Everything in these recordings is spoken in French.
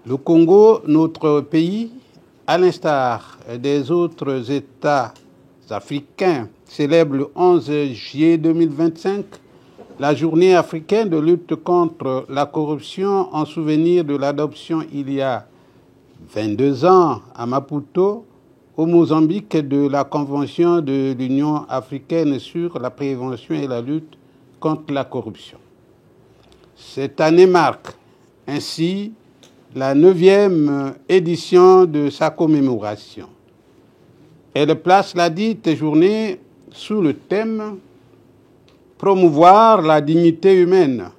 Le Congo, notre pays, à l'instar des autres États africains, célèbre le 11 juillet 2025 la journée africaine de lutte contre la corruption en souvenir de l'adoption il y a 22 ans à Maputo, au Mozambique, de la Convention de l'Union africaine sur la prévention et la lutte contre la corruption. Cette année marque ainsi la 9e édition de sa commémoration. Elle place la dite journée sous le thème « Promouvoir la dignité humaine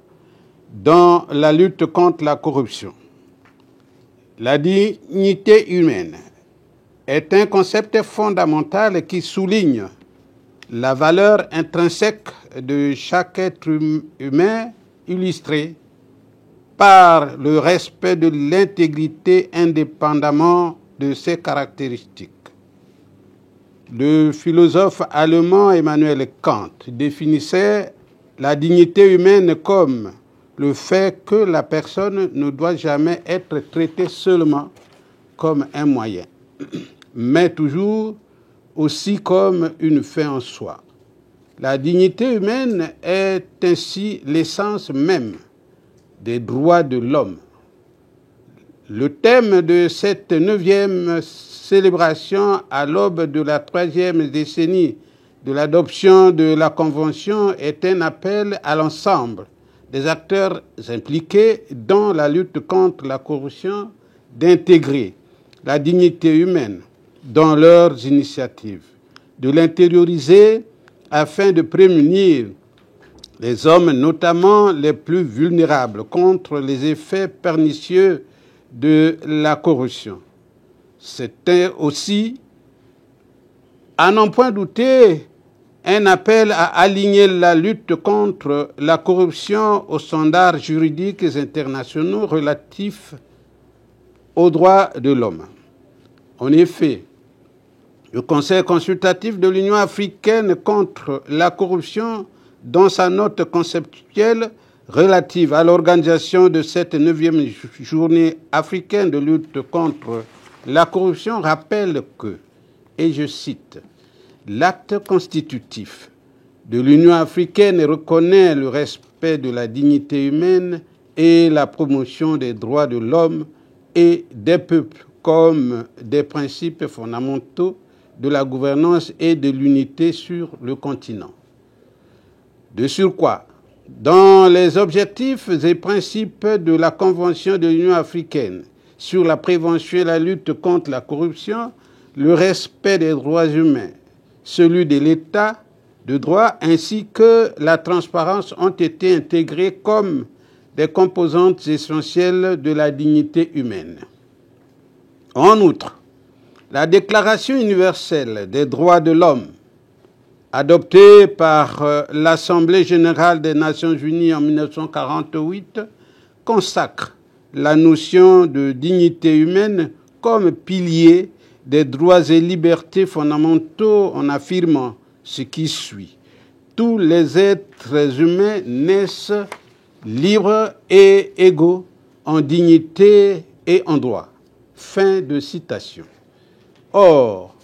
dans la lutte contre la corruption ». La dignité humaine est un concept fondamental qui souligne la valeur intrinsèque de chaque être humain illustré par le respect de l'intégrité indépendamment de ses caractéristiques. Le philosophe allemand Emmanuel Kant définissait la dignité humaine comme le fait que la personne ne doit jamais être traitée seulement comme un moyen, mais toujours aussi comme une fin en soi. La dignité humaine est ainsi l'essence même des droits de l'homme. Le thème de cette 9e célébration à l'aube de la 3e décennie de l'adoption de la Convention est un appel à l'ensemble des acteurs impliqués dans la lutte contre la corruption d'intégrer la dignité humaine dans leurs initiatives, de l'intérioriser afin de prémunir les hommes, notamment les plus vulnérables, contre les effets pernicieux de la corruption. C'était aussi, à n'en point douter, un appel à aligner la lutte contre la corruption aux standards juridiques internationaux relatifs aux droits de l'homme. En effet, le Conseil consultatif de l'Union africaine contre la corruption, dans sa note conceptuelle relative à l'organisation de cette 9e journée africaine de lutte contre la corruption, rappelle que, et je cite, « l'acte constitutif de l'Union africaine reconnaît le respect de la dignité humaine et la promotion des droits de l'homme et des peuples comme des principes fondamentaux de la gouvernance et de l'unité sur le continent. De surcroît, dans les objectifs et principes de la Convention de l'Union africaine sur la prévention et la lutte contre la corruption, le respect des droits humains, celui de l'État de droit ainsi que la transparence ont été intégrés comme des composantes essentielles de la dignité humaine. En outre, la Déclaration universelle des droits de l'homme, adoptée par l'Assemblée générale des Nations unies en 1948, consacre la notion de dignité humaine comme pilier des droits et libertés fondamentaux en affirmant ce qui suit. Tous les êtres humains naissent libres et égaux en dignité et en droit. Fin de citation. Or,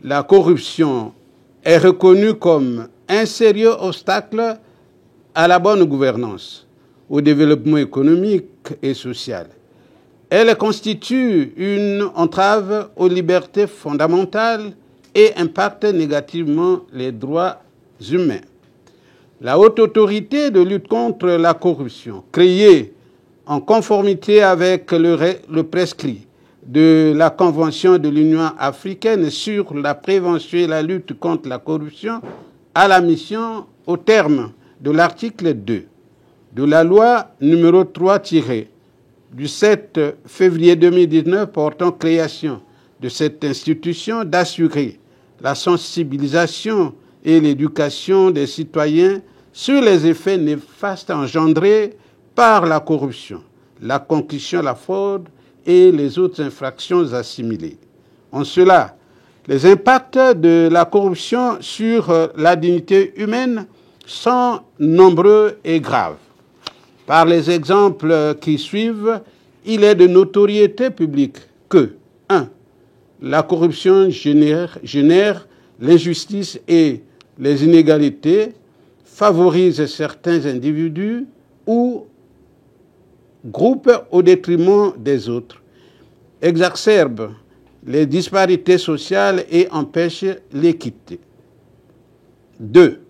la corruption est reconnue comme un sérieux obstacle à la bonne gouvernance, au développement économique et social. Elle constitue une entrave aux libertés fondamentales et impacte négativement les droits humains. La Haute Autorité de lutte contre la corruption, créée en conformité avec le prescrit de la Convention de l'Union africaine sur la prévention et la lutte contre la corruption, a la mission, au terme de l'article 2 de la loi numéro 3 du 7 février 2019 portant création de cette institution, d'assurer la sensibilisation et l'éducation des citoyens sur les effets néfastes engendrés par la corruption, la concussion, la fraude et les autres infractions assimilées. En cela, les impacts de la corruption sur la dignité humaine sont nombreux et graves. Par les exemples qui suivent, il est de notoriété publique que 1. La corruption génère l'injustice et les inégalités, favorise certains individus ou groupes au détriment des autres, exacerbe les disparités sociales et empêche l'équité. 2.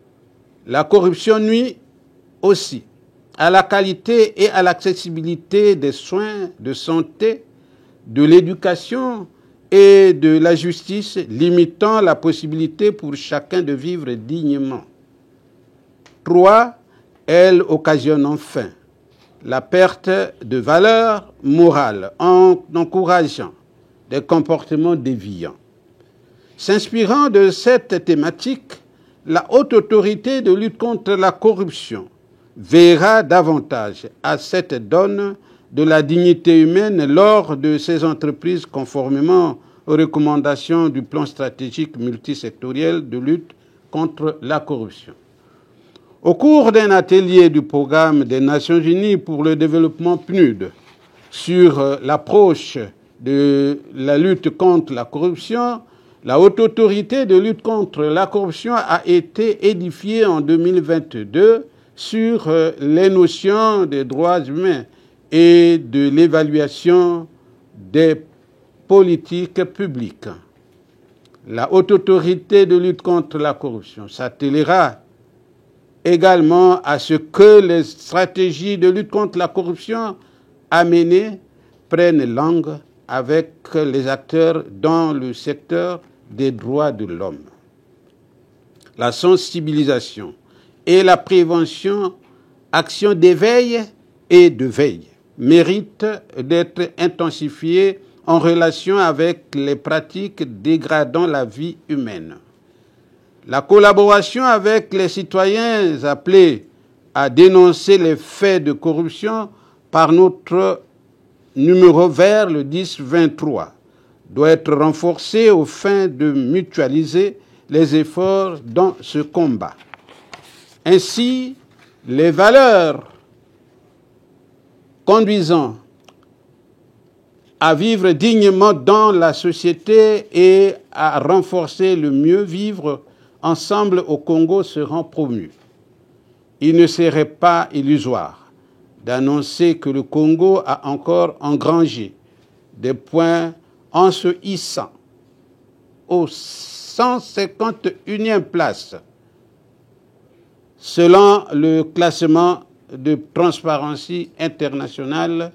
La corruption nuit aussi à la qualité et à l'accessibilité des soins de santé, de l'éducation et de la justice, limitant la possibilité pour chacun de vivre dignement. 3. Elle occasionne enfin la perte de valeur morale en encourageant des comportements déviants. S'inspirant de cette thématique, la Haute Autorité de lutte contre la corruption verra davantage à cette donne de la dignité humaine lors de ces entreprises conformément aux recommandations du plan stratégique multisectoriel de lutte contre la corruption. Au cours d'un atelier du programme des Nations Unies pour le développement PNUD sur l'approche de la lutte contre la corruption, la Haute Autorité de lutte contre la corruption a été édifiée en 2022 sur les notions des droits humains et de l'évaluation des politiques publiques. La Haute Autorité de lutte contre la corruption s'attellera également à ce que les stratégies de lutte contre la corruption à mener prennent langue avec les acteurs dans le secteur des droits de l'homme. La sensibilisation et la prévention, actions d'éveil et de veille, méritent d'être intensifiées en relation avec les pratiques dégradant la vie humaine. La collaboration avec les citoyens appelés à dénoncer les faits de corruption par notre numéro vert, le 1023, doit être renforcée aux fins de mutualiser les efforts dans ce combat. Ainsi, les valeurs conduisant à vivre dignement dans la société et à renforcer le mieux vivre ensemble au Congo seront promues. Il ne serait pas illusoire d'annoncer que le Congo a encore engrangé des points en se hissant aux 151e place selon le classement de Transparency International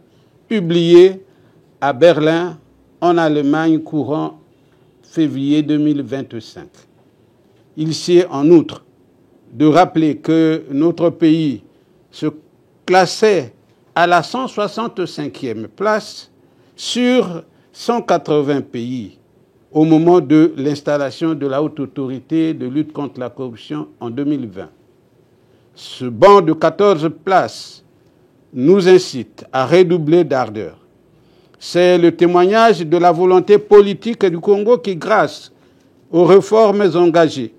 publié à Berlin, en Allemagne, courant février 2025. Il sied en outre de rappeler que notre pays se classait à la 165e place sur 180 pays au moment de l'installation de la Haute Autorité de lutte contre la corruption en 2020. Ce bond de 14 places nous incite à redoubler d'ardeur. C'est le témoignage de la volonté politique du Congo qui, grâce aux réformes engagées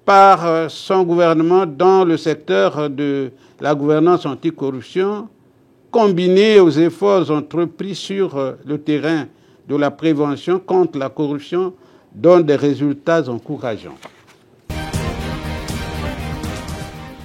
par son gouvernement dans le secteur de la gouvernance anticorruption, combiné aux efforts entrepris sur le terrain de la prévention contre la corruption, donne des résultats encourageants.